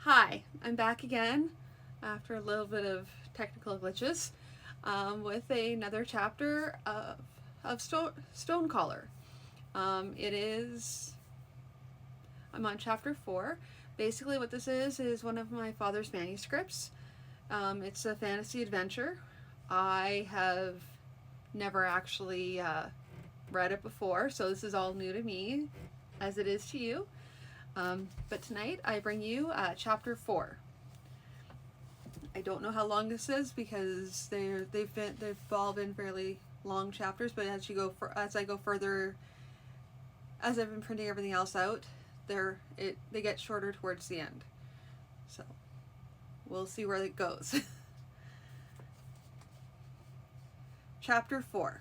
Hi, I'm back again after a little bit of technical glitches with another chapter of Stonecaller. It is, I'm on chapter 4. Basically, what this is one of my father's manuscripts. It's a fantasy adventure. I have never actually read it before, so this is all new to me, as it is to you. But tonight I bring you chapter 4. I don't know how long this is because they've all been fairly long chapters. But as I go further, as I've been printing everything else out, they get shorter towards the end. So we'll see where it goes. Chapter 4.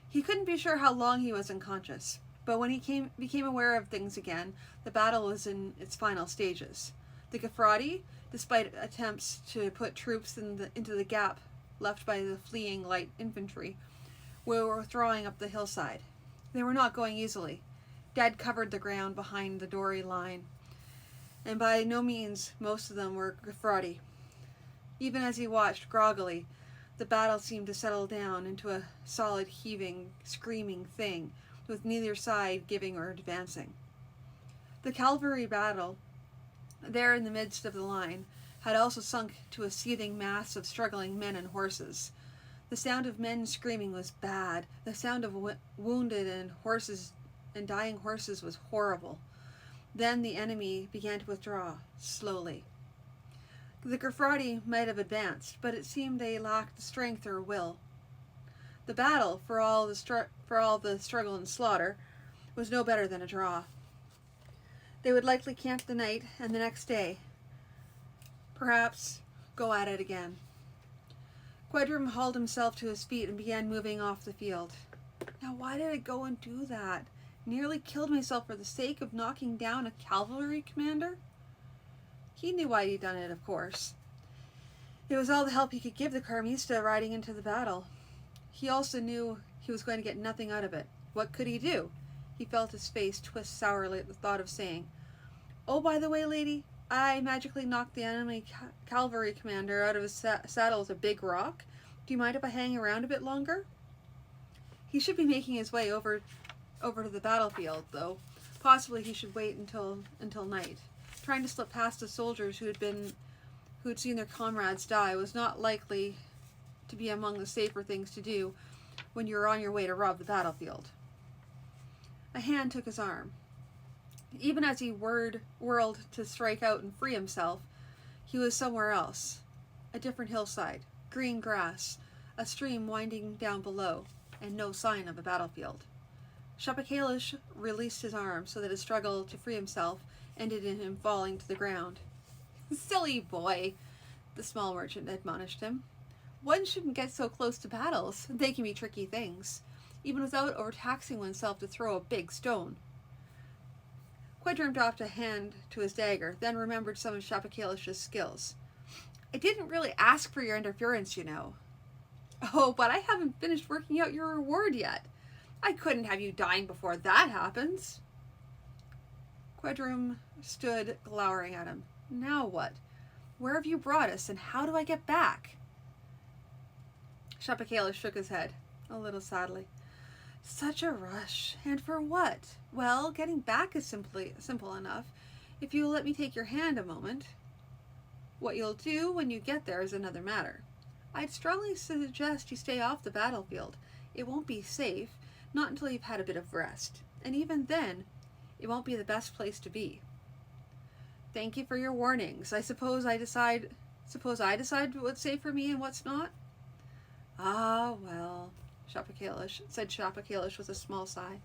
He couldn't be sure how long he was unconscious, but when he became aware of things again, the battle was in its final stages. The Gafrati, despite attempts to put troops into the gap left by the fleeing light infantry, were withdrawing up the hillside. They were not going easily. Dead covered the ground behind the dory line, and by no means most of them were Gafrati. Even as he watched groggily, the battle seemed to settle down into a solid, heaving, screaming thing, with neither side giving or advancing. The cavalry battle, there in the midst of the line, had also sunk to a seething mass of struggling men and horses. The sound of men screaming was bad. The sound of wounded and dying horses was horrible. Then the enemy began to withdraw, slowly. The Gafrati might have advanced, but it seemed they lacked the strength or will. The battle, for all the struggle and slaughter, was no better than a draw. They would likely camp the night and the next day, perhaps go at it again. Quedrum hauled himself to his feet and began moving off the field. Now why did I go and do that? Nearly killed myself for the sake of knocking down a cavalry commander? He knew why he'd done it, of course. It was all the help he could give the Carmista riding into the battle. He also knew he was going to get nothing out of it. What could he do? He felt his face twist sourly at the thought of saying, "Oh, by the way, lady, I magically knocked the enemy cavalry commander out of his saddle with a big rock. Do you mind if I hang around a bit longer?" He should be making his way over to the battlefield, though. Possibly he should wait until night. Trying to slip past the soldiers who had seen their comrades die was not likely to be among the safer things to do when you were on your way to rob the battlefield. A hand took his arm. Even as he whirled to strike out and free himself, he was somewhere else. A different hillside, green grass, a stream winding down below, and no sign of a battlefield. Shapakalish released his arm so that his struggle to free himself ended in him falling to the ground. "Silly boy," the small merchant admonished him. "One shouldn't get so close to battles. They can be tricky things, even without overtaxing oneself to throw a big stone." Quedrum dropped a hand to his dagger, then remembered some of Shapakalish's skills. "I didn't really ask for your interference, you know." "Oh, but I haven't finished working out your reward yet. I couldn't have you dying before that happens." Quedrum stood glowering at him. "Now what? Where have you brought us, and how do I get back?" Shapakalish shook his head, a little sadly. "Such a rush. And for what? Well, getting back is simple enough, if you'll let me take your hand a moment. What you'll do when you get there is another matter. I'd strongly suggest you stay off the battlefield. It won't be safe, not until you've had a bit of rest. And even then, it won't be the best place to be." "Thank you for your warnings. I suppose I decide what's safe for me and what's not?" "Ah, well," said Shapakalish with a small sigh.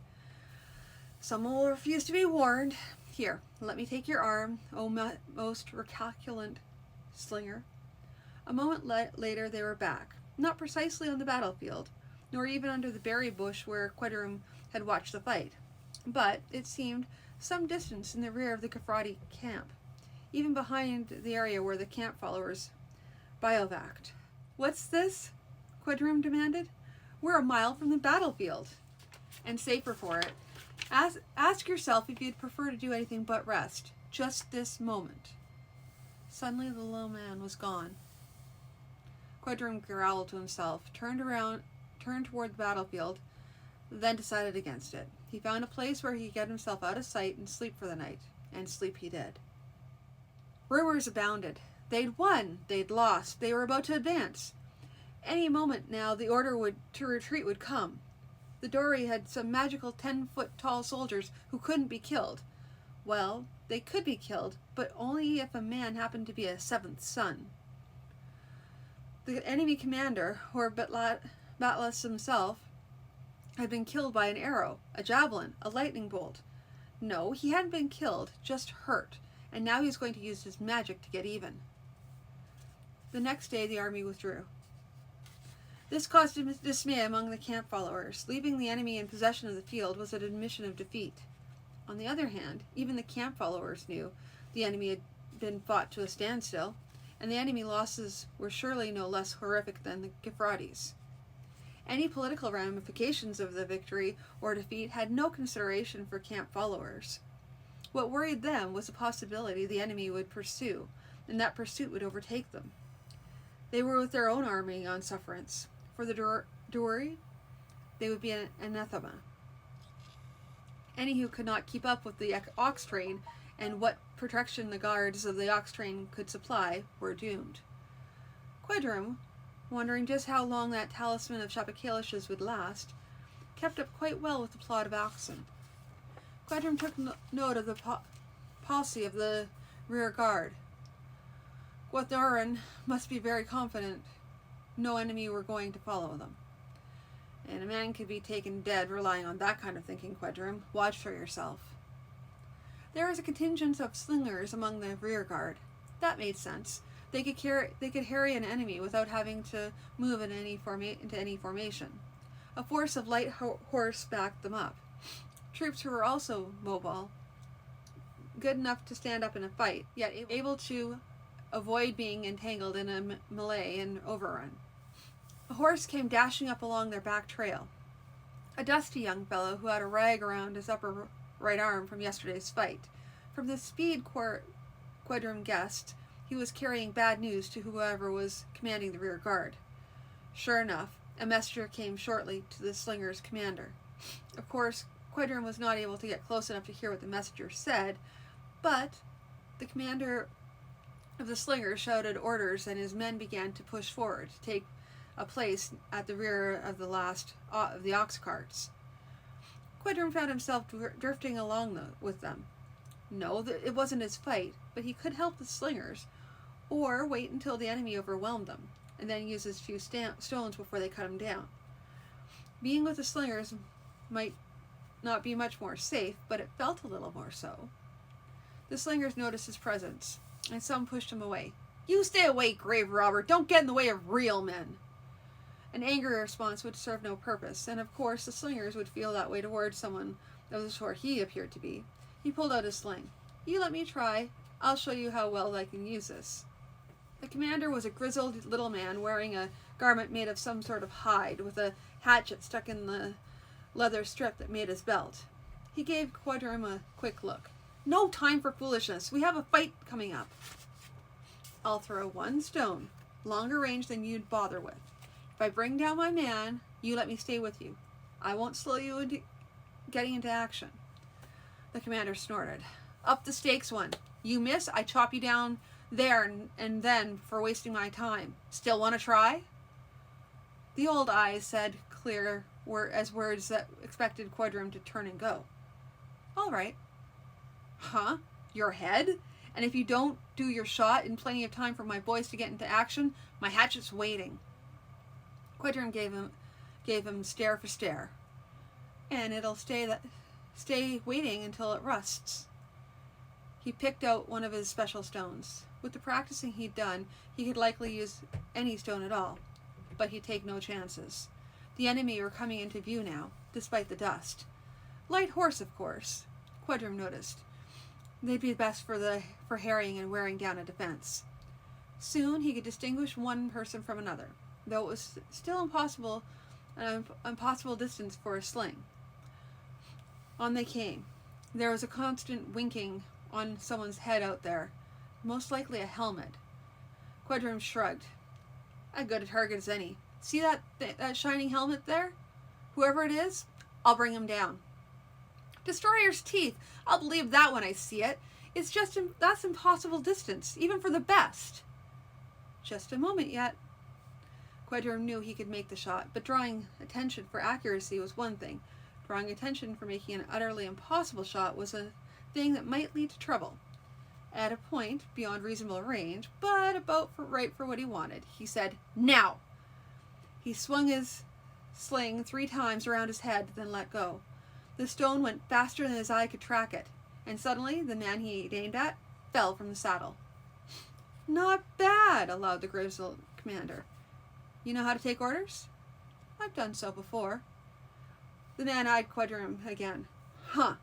"Someone will refuse to be warned. Here, let me take your arm, oh most recalcitrant slinger." A moment later they were back, not precisely on the battlefield, nor even under the berry bush where Quedrum had watched the fight, but, it seemed, some distance in the rear of the Gafrati camp, even behind the area where the camp followers bivouacked. "What's this?" Quedrum demanded. "We're a mile from the battlefield, and safer for it. Ask yourself if you'd prefer to do anything but rest, just this moment." Suddenly the little man was gone. Quedrum growled to himself, turned toward the battlefield, then decided against it. He found a place where he could get himself out of sight and sleep for the night, and sleep he did. Rumors abounded. They'd won, they'd lost, they were about to advance. Any moment now the order to retreat would come. The Dory had some magical 10-foot tall soldiers who couldn't be killed. Well, they could be killed, but only if a man happened to be a seventh son. The enemy commander, or Batlas himself, had been killed by an arrow, a javelin, a lightning bolt. No, he hadn't been killed, just hurt, and now he was going to use his magic to get even. The next day the army withdrew. This caused dismay among the camp followers. Leaving the enemy in possession of the field was an admission of defeat. On the other hand, even the camp followers knew the enemy had been fought to a standstill, and the enemy losses were surely no less horrific than the Gifrades. Any political ramifications of the victory or defeat had no consideration for camp followers. What worried them was the possibility the enemy would pursue, and that pursuit would overtake them. They were with their own army on sufferance. For the Dory, they would be an anathema. Any who could not keep up with the ox train and what protection the guards of the ox train could supply were doomed. Quedrum, wondering just how long that talisman of Shapakalish's would last, kept up quite well with the plot of oxen. Quedrum took note of the policy of the rear guard. Guatharin must be very confident no enemy were going to follow them. And a man could be taken dead relying on that kind of thinking, Quedrum. Watch for yourself. There was a contingent of slingers among the rear guard. That made sense. They could harry an enemy without having to move into any formation. A force of light horse backed them up. Troops who were also mobile, good enough to stand up in a fight, yet able to avoid being entangled in a melee and overrun. A horse came dashing up along their back trail. A dusty young fellow who had a rag around his upper right arm from yesterday's fight. From the speed Quedrum guessed, he was carrying bad news to whoever was commanding the rear guard. Sure enough, a messenger came shortly to the slinger's commander. Of course, Quedrum was not able to get close enough to hear what the messenger said, but the commander of the slingers shouted orders and his men began to push forward to take a place at the rear of the last of the ox carts. Quedrum found himself drifting along with them. No, it wasn't his fight, but he could help the slingers, or wait until the enemy overwhelmed them, and then use his few stones before they cut him down. Being with the slingers might not be much more safe, but it felt a little more so. The slingers noticed his presence, and some pushed him away. "You stay away, grave robber! Don't get in the way of real men!" An angry response would serve no purpose, and of course the slingers would feel that way towards someone of the sort he appeared to be. He pulled out his sling. "You let me try. I'll show you how well I can use this." The commander was a grizzled little man wearing a garment made of some sort of hide, with a hatchet stuck in the leather strip that made his belt. He gave Quedrum a quick look. "No time for foolishness. We have a fight coming up. I'll throw one stone, longer range than you'd bother with. If I bring down my man, you let me stay with you. I won't slow you into getting into action." The commander snorted. "Up the stakes one. You miss, I chop you down there and then for wasting my time. Still want to try?" The old eyes said clear as words that expected Quedrum to turn and go. "All right." "Huh? Your head? And if you don't do your shot in plenty of time for my boys to get into action, my hatchet's waiting." Quedrum gave him stare for stare. "And it'll stay waiting until it rusts." He picked out one of his special stones. With the practicing he'd done, he could likely use any stone at all, but he'd take no chances. The enemy were coming into view now, despite the dust. Light horse, of course, Quedrum noticed. They'd be best for harrying and wearing down a defense. Soon he could distinguish one person from another, though it was still an impossible distance for a sling. On they came. There was a constant winking on someone's head out there. most likely a helmet. Quedrim shrugged. "A good target as any. See that shining helmet there? Whoever it is, I'll bring him down." "Destroyer's teeth! I'll believe that when I see it. It's just, that's impossible distance, even for the best." Just a moment yet. Quedrim knew he could make the shot, but drawing attention for accuracy was one thing. Drawing attention for making an utterly impossible shot was a thing that might lead to trouble. At a point beyond reasonable range, but about right for what he wanted, he said, "Now!" He swung his sling 3 times around his head, then let go. The stone went faster than his eye could track it, and suddenly the man he aimed at fell from the saddle. "Not bad," allowed the grizzled commander. "You know how to take orders?" "I've done so before." The man eyed Quedrim again. "Huh.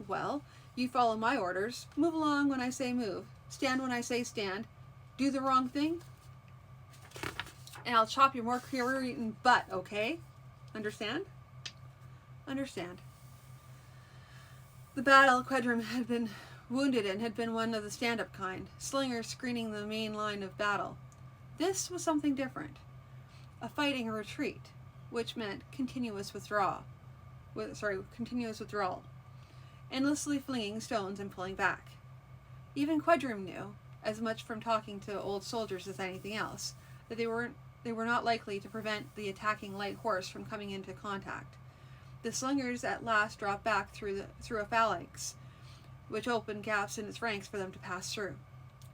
Well, you follow my orders. Move along when I say move. Stand when I say stand. Do the wrong thing, and I'll chop your more career-eaten butt, okay? Understand?" "Understand." The battle Quedrim had been wounded in had been one of the stand-up kind, slingers screening the main line of battle. This was something different. A fighting retreat, which meant continuous withdrawal. Endlessly flinging stones and pulling back. Even Quedrim knew, as much from talking to old soldiers as anything else, that they were not likely to prevent the attacking light horse from coming into contact. The slingers at last dropped back through a phalanx, which opened gaps in its ranks for them to pass through.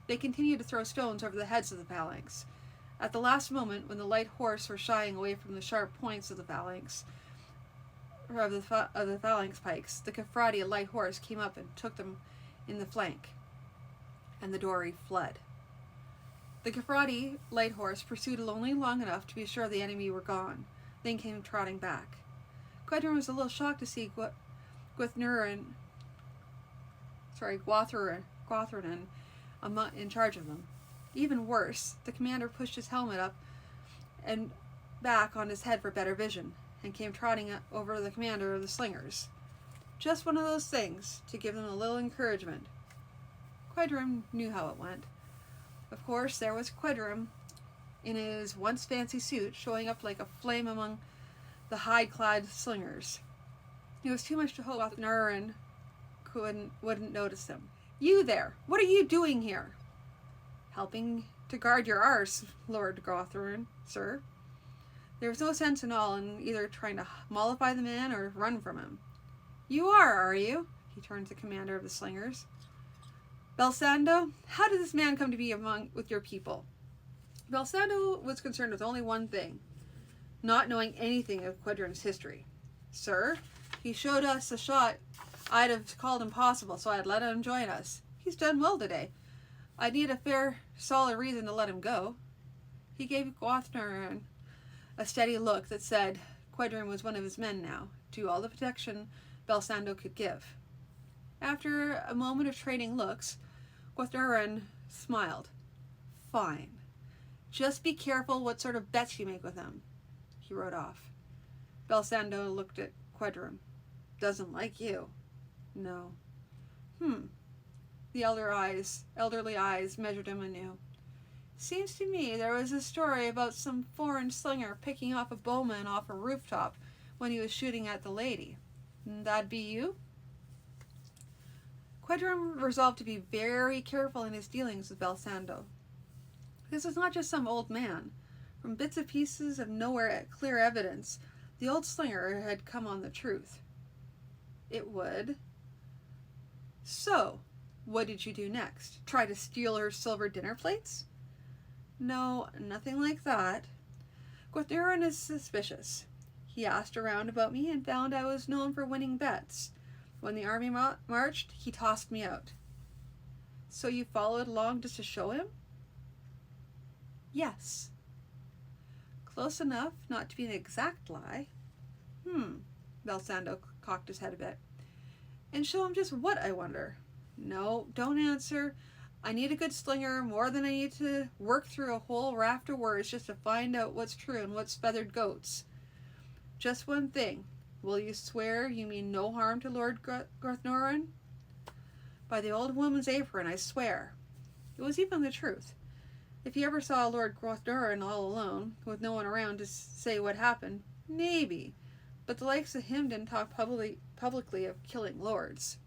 They continued to throw stones over the heads of the phalanx. At the last moment, when the light horse were shying away from the sharp points of the phalanx pikes, the Kafradi light horse came up and took them in the flank, and the dory fled. The Kafradi light horse pursued only long enough to be sure the enemy were gone, then came trotting back. Quedrim was a little shocked to see Gwathrunan in charge of them. Even worse, the commander pushed his helmet up and back on his head for better vision, and came trotting over the commander of the slingers. Just one of those things, to give them a little encouragement. Quedrim knew how it went. Of course, there was Quedrim, in his once fancy suit, showing up like a flame among the hide-clad slingers. It was too much to hope Gwathrunan wouldn't notice him. "You there! What are you doing here?" "Helping to guard your arse, Lord Gwathrunan, sir." There was no sense in all in either trying to mollify the man or run from him. "You are you?" He turned to the commander of the slingers. "Belsando, how did this man come to be with your people?" Belsando was concerned with only one thing, not knowing anything of Quedrim's history. "Sir, he showed us a shot I'd have called impossible, so I'd let him join us. He's done well today. I'd need a fair, solid reason to let him go." He gave Gwathrunan a steady look that said Quedrim was one of his men now, to all the protection Belsando could give. After a moment of trading looks, Gwathrunan smiled. "Fine. Just be careful what sort of bets you make with him." He rode off. Belsando looked at Quedrim. "Doesn't like you." "No." The elderly eyes measured him anew. "Seems to me there was a story about some foreign slinger picking off a bowman off a rooftop when he was shooting at the lady. That'd be you?" Quedrim resolved to be very careful in his dealings with Belsando. This was not just some old man. From bits and pieces of nowhere clear evidence, the old slinger had come on the truth. It would. "So, what did you do next? Try to steal her silver dinner plates?" "No, nothing like that. Gwathrunan is suspicious. He asked around about me and found I was known for winning bets. When the army marched, he tossed me out." "So you followed along just to show him?" "Yes." "Close enough not to be an exact lie." Belsando cocked his head a bit. "And show him just what, I wonder?" "No, don't answer. I need a good slinger more than I need to work through a whole raft of words just to find out what's true and what's feathered goats. Just one thing. Will you swear you mean no harm to Lord Gwathrunan?" "By the old woman's apron, I swear." It was even the truth. If he ever saw Lord Gwathdurin all alone, with no one around to say what happened, maybe. But the likes of him didn't talk publicly of killing lords.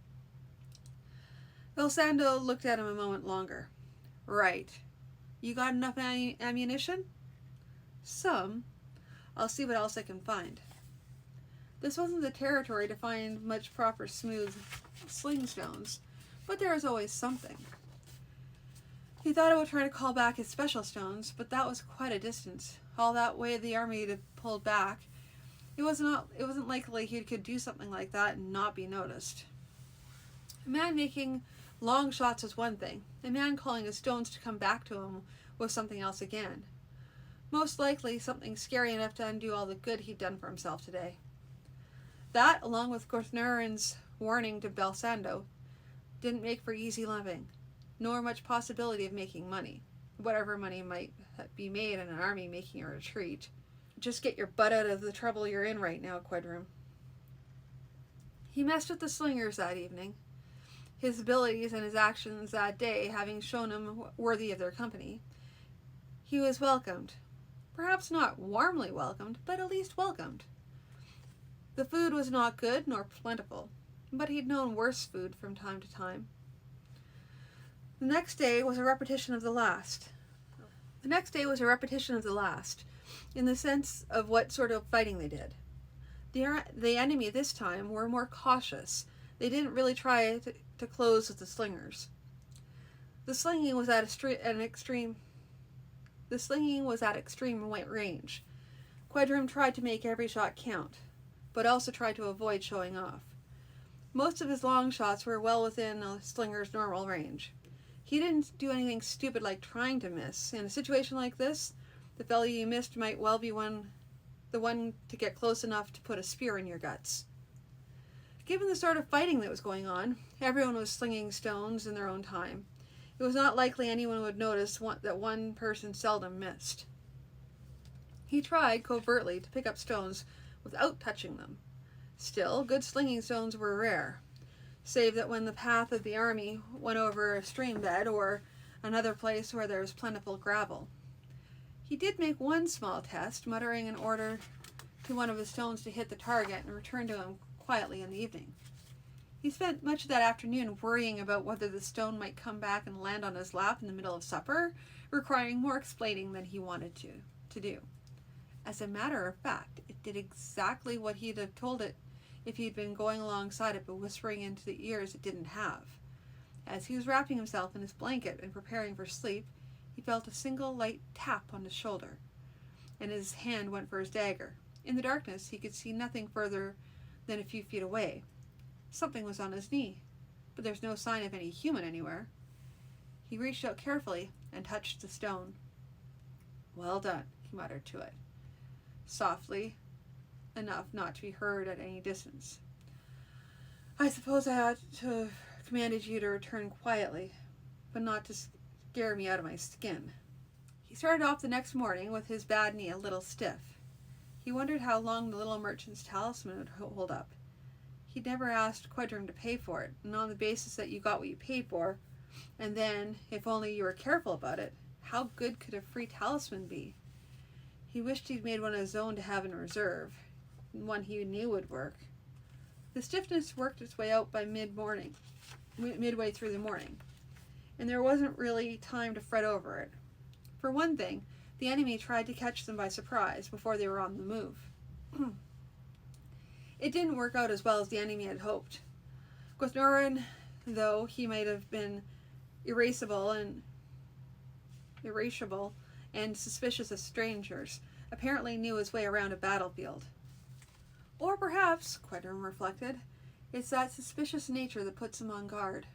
Belsando looked at him a moment longer. Right. You got enough ammunition? Some. I'll see what else I can find. This wasn't the territory to find much proper smooth sling stones, but there was always something. He thought it would try to call back his special stones, but that was quite a distance. All that way the army had pulled back. It wasn't likely he could do something like that and not be noticed. A man making long shots was one thing. A man calling his stones to come back to him was something else again. Most likely something scary enough to undo all the good he'd done for himself today. That, along with Gwathdurin's warning to Belsando, didn't make for easy living, nor much possibility of making money, whatever money might be made in an army making a retreat. Just get your butt out of the trouble you're in right now, Quedrum. He messed with the slingers that evening, his abilities and his actions that day having shown him worthy of their company. He was welcomed. Perhaps not warmly welcomed, but at least welcomed. The food was not good nor plentiful, but he'd known worse food from time to time. The next day was a repetition of the last. In the sense of what sort of fighting they did. The enemy this time were more cautious. They didn't really try to close with the slingers. The slinging was at extreme range. Quedrum tried to make every shot count, but also tried to avoid showing off. Most of his long shots were well within a slinger's normal range. He didn't do anything stupid like trying to miss. In a situation like this, the fellow you missed might well be the one to get close enough to put a spear in your guts. Given the sort of fighting that was going on, everyone was slinging stones in their own time. It was not likely anyone would notice that one person seldom missed. He tried, covertly, to pick up stones without touching them. Still, good slinging stones were rare, save that when the path of the army went over a stream bed or another place where there was plentiful gravel. He did make one small test, muttering an order to one of his stones to hit the target and return to him quietly in the evening. He spent much of that afternoon worrying about whether the stone might come back and land on his lap in the middle of supper, requiring more explaining than he wanted to do. As a matter of fact, it did exactly what he'd have told it if he'd been going alongside it but whispering into the ears it didn't have. As he was wrapping himself in his blanket and preparing for sleep, he felt a single light tap on his shoulder, and his hand went for his dagger. In the darkness, he could see nothing further than a few feet away. Something was on his knee, but there's no sign of any human anywhere. He reached out carefully and touched the stone. Well done, he muttered to it, softly enough not to be heard at any distance. I suppose I ought to have commanded you to return quietly, but not to scare me out of my skin. He started off the next morning with his bad knee a little stiff. He wondered how long the little merchant's talisman would hold up. He'd never asked Quedrum to pay for it, and on the basis that you got what you paid for, and then, if only you were careful about it, how good could a free talisman be? He wished he'd made one of his own to have in reserve, one he knew would work. The stiffness worked its way out by midway through the morning, and there wasn't really time to fret over it. For one thing, the enemy tried to catch them by surprise before they were on the move. It didn't work out as well as the enemy had hoped. Gwathdurin, though he might have been irascible and suspicious of strangers, apparently knew his way around a battlefield. Or perhaps, Quedrum reflected, it's that suspicious nature that puts him on guard.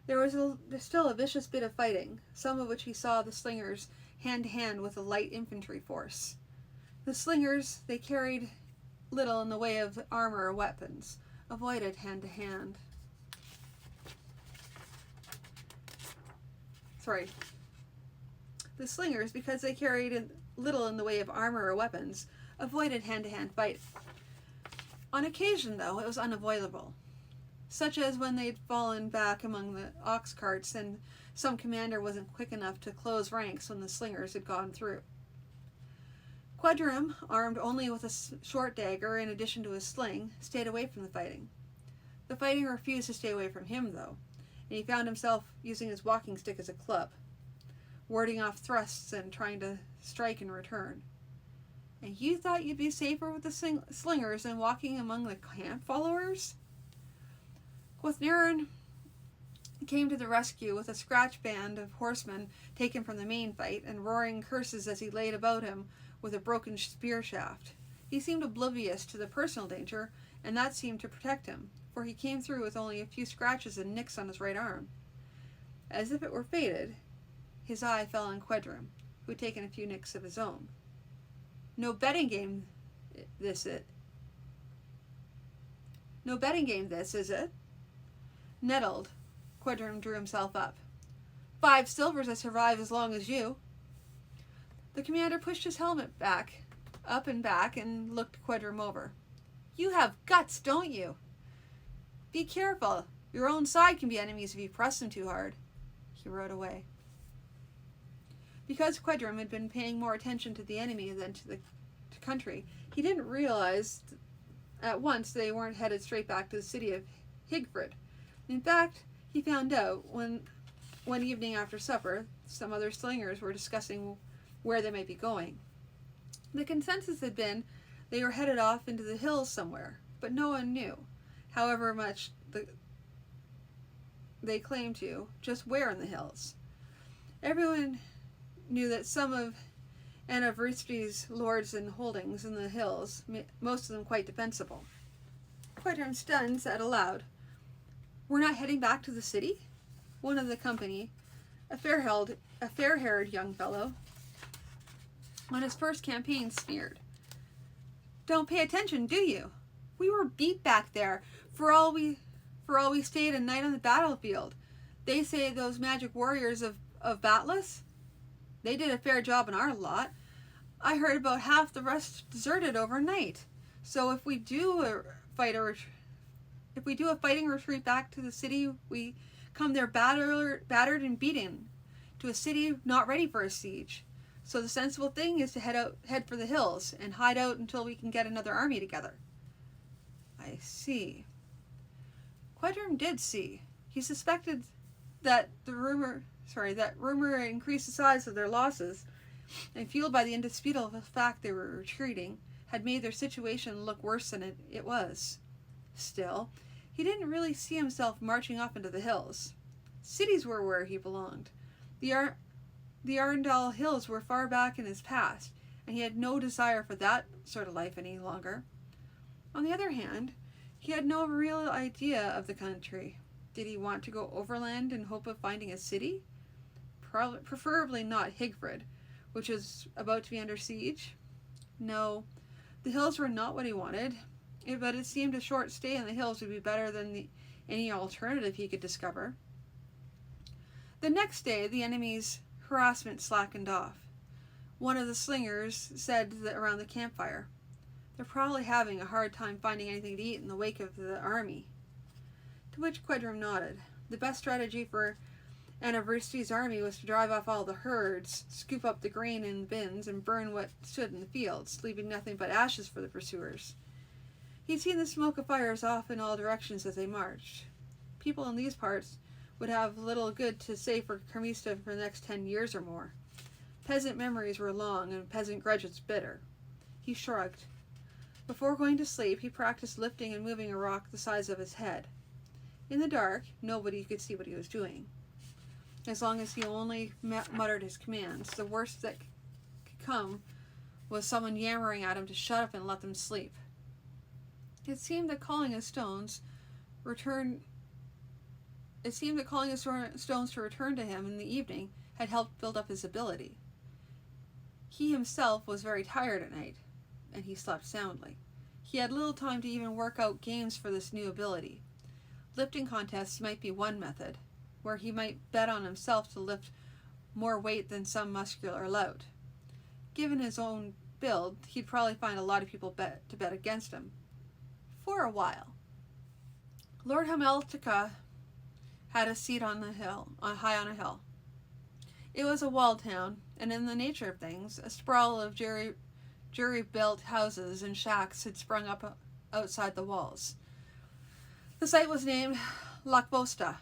There was still a vicious bit of fighting, some of which he saw the slingers hand-to-hand with a light infantry force. The slingers, they carried little in the way of armor or weapons, avoided hand-to-hand. The slingers, because they carried little in the way of armor or weapons, avoided hand-to-hand fight. On occasion, though, it was unavoidable. such as when they'd fallen back among the ox carts and some commander wasn't quick enough to close ranks when the slingers had gone through. Quedrim, armed only with a short dagger in addition to his sling, stayed away from the fighting. The fighting refused to stay away from him, though, and he found himself using his walking stick as a club, warding off thrusts and trying to strike in return. And you thought you'd be safer with the slingers than walking among the camp followers? Gwythneren came to the rescue with a scratch band of horsemen taken from the main fight and roaring curses as he laid about him with a broken spear shaft. He seemed oblivious to the personal danger, and that seemed to protect him, for he came through with only a few scratches and nicks on his right arm. As if it were fated, his eye fell on Quedrim, who had taken a few nicks of his own. No betting game this, is it? Nettled, Quedrim drew himself up. 5 silvers to survive as long as you. The commander pushed his helmet up and back, and looked Quedrim over. You have guts, don't you? Be careful. Your own side can be enemies if you press them too hard. He rode away. Because Quedrim had been paying more attention to the enemy than to the country, he didn't realize at once they weren't headed straight back to the city of Higfrid. In fact, he found out when one evening after supper, some other slingers were discussing where they might be going. The consensus had been they were headed off into the hills somewhere, but no one knew, however much they claimed to, just where in the hills. Everyone knew that some of Anna Vristi's lords and holdings in the hills, most of them quite defensible. Quedrim, stunned, said aloud, We're not heading back to the city? One of the company, a fair-haired young fellow, on his first campaign sneered. Don't pay attention, do you? We were beat back there, for all we stayed a night on the battlefield. They say those magic warriors of Batlas, they did a fair job in our lot. I heard about half the rest deserted overnight. So if we do a fighting retreat back to the city, we come there battered and beaten to a city not ready for a siege. So the sensible thing is to head for the hills and hide out until we can get another army together. I see. Quedrim did see. He suspected that rumor increased the size of their losses, and fueled by the indisputable fact they were retreating, had made their situation look worse than it was. Still, he didn't really see himself marching off into the hills. Cities were where he belonged. The Arndal Hills were far back in his past, and he had no desire for that sort of life any longer. On the other hand, he had no real idea of the country. Did he want to go overland in hope of finding a city? Preferably not Higfrid, which was about to be under siege. No, the hills were not what he wanted, but it seemed a short stay in the hills would be better than any alternative he could discover. The next day, the enemy's harassment slackened off. One of the slingers said around the campfire, They're probably having a hard time finding anything to eat in the wake of the army. To which Quedrim nodded. The best strategy for Anna Vristi's army was to drive off all the herds, scoop up the grain in bins, and burn what stood in the fields, leaving nothing but ashes for the pursuers. He'd seen the smoke of fires off in all directions as they marched. People in these parts would have little good to say for Kermista for the next 10 years or more. Peasant memories were long and peasant grudges bitter. He shrugged. Before going to sleep, he practiced lifting and moving a rock the size of his head. In the dark, nobody could see what he was doing. As long as he only muttered his commands, the worst that could come was someone yammering at him to shut up and let them sleep. It seemed that calling his stones to return to him in the evening had helped build up his ability. He himself was very tired at night, and he slept soundly. He had little time to even work out games for this new ability. Lifting contests might be one method, where he might bet on himself to lift more weight than some muscular lout. Given his own build, he'd probably find a lot of people to bet against him. For a while. Lord Hameltica had a seat on the hill, high on a hill. It was a walled town, and in the nature of things, a sprawl of jury-built houses and shacks had sprung up outside the walls. The site was named Lakvosta,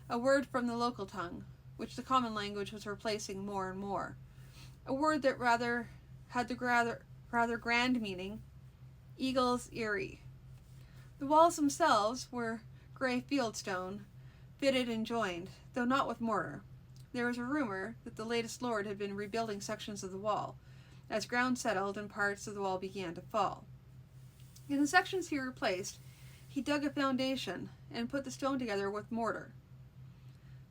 a word from the local tongue, which the common language was replacing more and more. A word that had the rather grand meaning, Eagle's Eyrie. The walls themselves were grey fieldstone, fitted and joined, though not with mortar. There was a rumor that the latest lord had been rebuilding sections of the wall, as ground settled and parts of the wall began to fall. In the sections he replaced, he dug a foundation and put the stone together with mortar.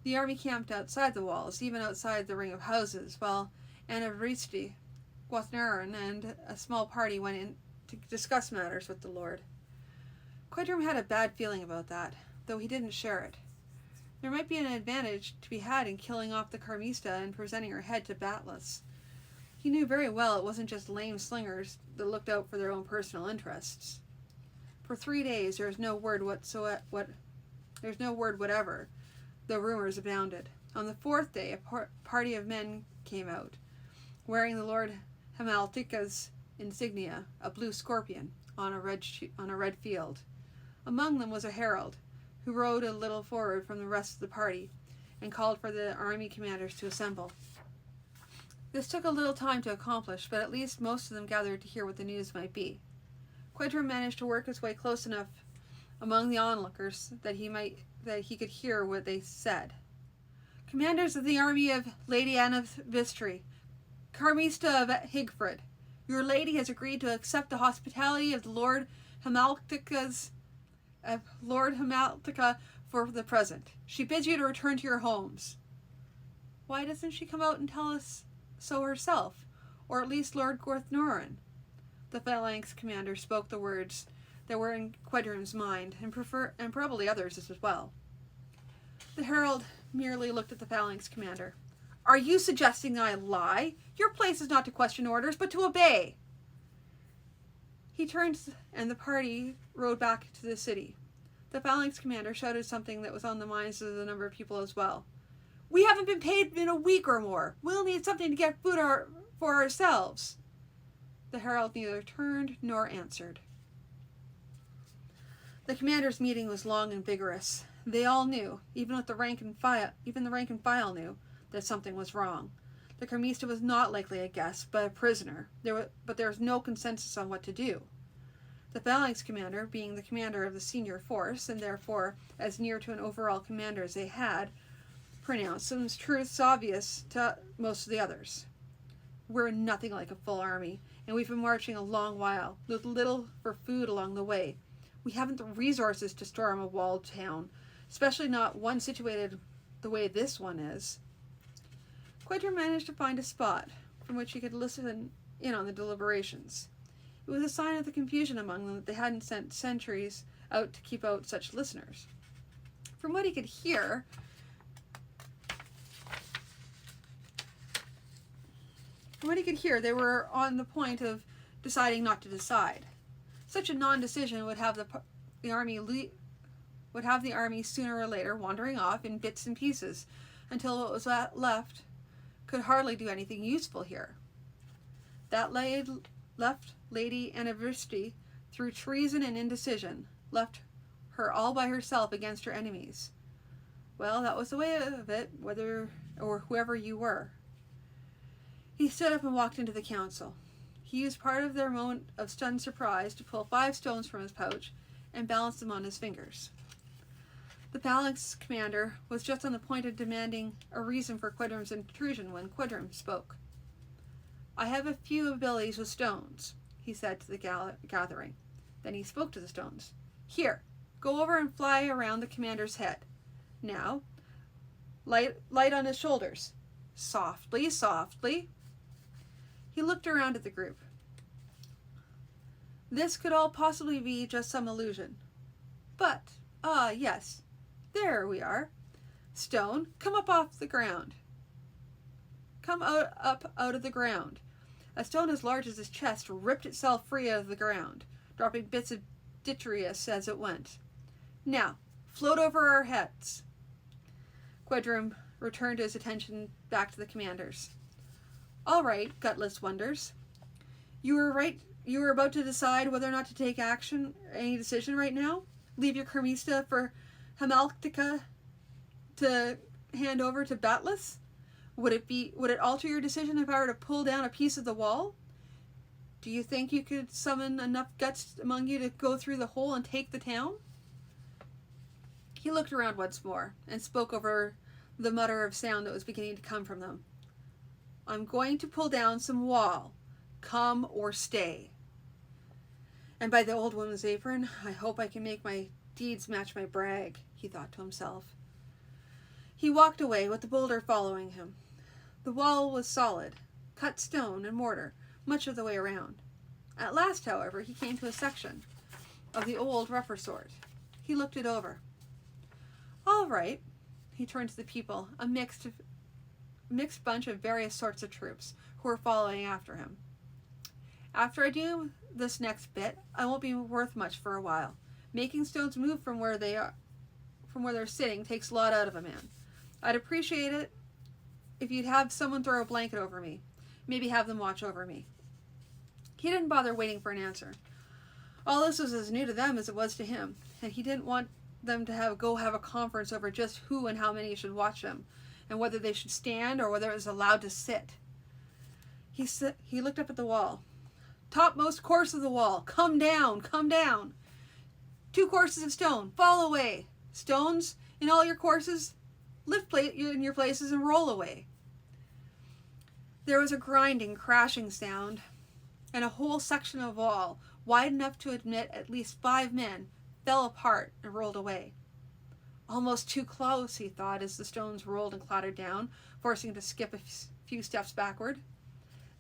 The army camped outside the walls, even outside the ring of houses, while Anavristi, Guathnaran, and a small party went in to discuss matters with the Lord. Quidrim had a bad feeling about that, though he didn't share it. There might be an advantage to be had in killing off the Carmista and presenting her head to Batlas. He knew very well it wasn't just lame slingers that looked out for their own personal interests. For 3 days there was no word whatever, though rumors abounded. On the 4th day, a party of men came out, wearing the Lord Hamaltika's insignia, a blue scorpion, on a red field. Among them was a herald, who rode a little forward from the rest of the party, and called for the army commanders to assemble. This took a little time to accomplish, but at least most of them gathered to hear what the news might be. Quidrim managed to work his way close enough among the onlookers that he could hear what they said. Commanders of the army of Lady Anna of Vistri, Carmista of Higfrid, your lady has agreed to accept the hospitality of the Lord Hamaltica for the present. She bids you to return to your homes. Why doesn't she come out and tell us so herself, or at least Lord Guathnaran? The phalanx commander spoke the words that were in Quidrim's mind, and probably others as well. The herald merely looked at the phalanx commander. Are you suggesting I lie? Your place is not to question orders, but to obey. He turned, and the party rode back to the city. The phalanx commander shouted something that was on the minds of the number of people as well. We haven't been paid in a week or more. We'll need something to get food for ourselves. The herald neither turned nor answered. The commanders' meeting was long and vigorous. They all knew, even the rank and file knew, that something was wrong. The Carmista was not likely a guest, but a prisoner. But there was no consensus on what to do. The phalanx commander, being the commander of the senior force, and therefore as near to an overall commander as they had, pronounced some truths obvious to most of the others. We're nothing like a full army, and we've been marching a long while, with little for food along the way. We haven't the resources to storm a walled town, especially not one situated the way this one is. Quidrim managed to find a spot from which he could listen in on the deliberations. It was a sign of the confusion among them that they hadn't sent sentries out to keep out such listeners. From what he could hear, they were on the point of deciding not to decide. Such a non-decision would have the army sooner or later wandering off in bits and pieces, until what was left could hardly do anything useful here. That left Lady Anavristi through treason and indecision, left her all by herself against her enemies. Well, that was the way of it, whether or whoever you were. He stood up and walked into the council. He used part of their moment of stunned surprise to pull 5 stones from his pouch and balance them on his fingers. The phalanx commander was just on the point of demanding a reason for Quidrim's intrusion when Quidrim spoke. I have a few abilities with stones, he said to the gathering. Then he spoke to the stones. Here, go over and fly around the commander's head. Now, light on his shoulders. Softly, softly. He looked around at the group. This could all possibly be just some illusion. But, yes, there we are. Stone, come up off the ground. Come up out of the ground. A stone as large as his chest ripped itself free out of the ground, dropping bits of detritus as it went. Now, float over our heads. Quedrum returned his attention back to the commanders. All right, Gutless Wonders. You were right. You were about to decide whether or not to take action, any decision right now? Leave your Kermista for Hamaltica to hand over to Batless? Would it alter your decision if I were to pull down a piece of the wall? Do you think you could summon enough guts among you to go through the hole and take the town? He looked around once more and spoke over the mutter of sound that was beginning to come from them. I'm going to pull down some wall. Come or stay. And by the old woman's apron, I hope I can make my deeds match my brag, he thought to himself. He walked away with the boulder following him. The wall was solid, cut stone and mortar, much of the way around. At last, however, he came to a section of the old, rougher sort. He looked it over. All right, he turned to the people, a mixed bunch of various sorts of troops who were following after him. After I do this next bit, I won't be worth much for a while. Making stones move from where they're sitting takes a lot out of a man. I'd appreciate it if you'd have someone throw a blanket over me. Maybe have them watch over me. He didn't bother waiting for an answer. All this was as new to them as it was to him, and he didn't want them to have a conference over just who and how many should watch them, and whether they should stand or whether it was allowed to sit. He looked up at the wall. Topmost course of the wall. Come down, come down. 2 courses of stone. Fall away. Stones in all your courses. Lift in your places and roll away. There was a grinding, crashing sound, and a whole section of wall, wide enough to admit at least 5 men, fell apart and rolled away. Almost too close, he thought, as the stones rolled and clattered down, forcing him to skip a few steps backward.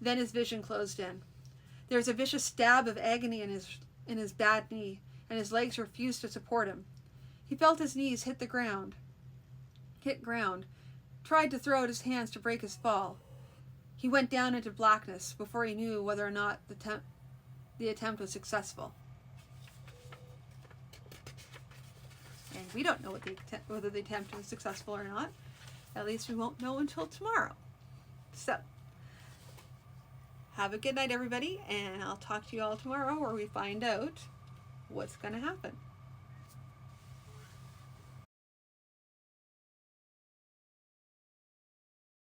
Then his vision closed in. There was a vicious stab of agony in his bad knee, and his legs refused to support him. He felt his knees hit ground, tried to throw out his hands to break his fall. He went down into blackness before he knew whether or not the attempt was successful. And we don't know whether the attempt was successful or not. At least we won't know until tomorrow. So, have a good night, everybody, and I'll talk to you all tomorrow where we find out what's going to happen.